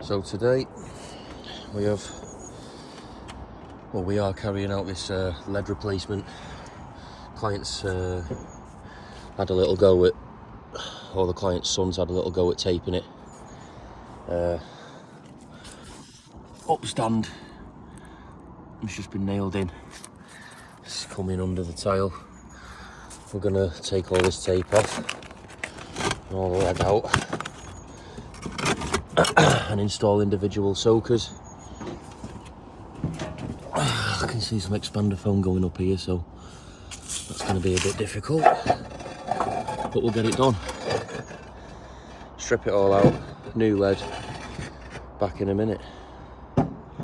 So today we are carrying out this lead replacement. Clients had a little go at, or the client's sons had a little go at taping it. Upstand has just been nailed in. It's coming under the tile. We're gonna take all this tape off, all the lead out, and install individual soakers. I can see some expander foam going up here, so that's going to be a bit difficult, but we'll get it done. Strip it all out, new lead, back in a minute.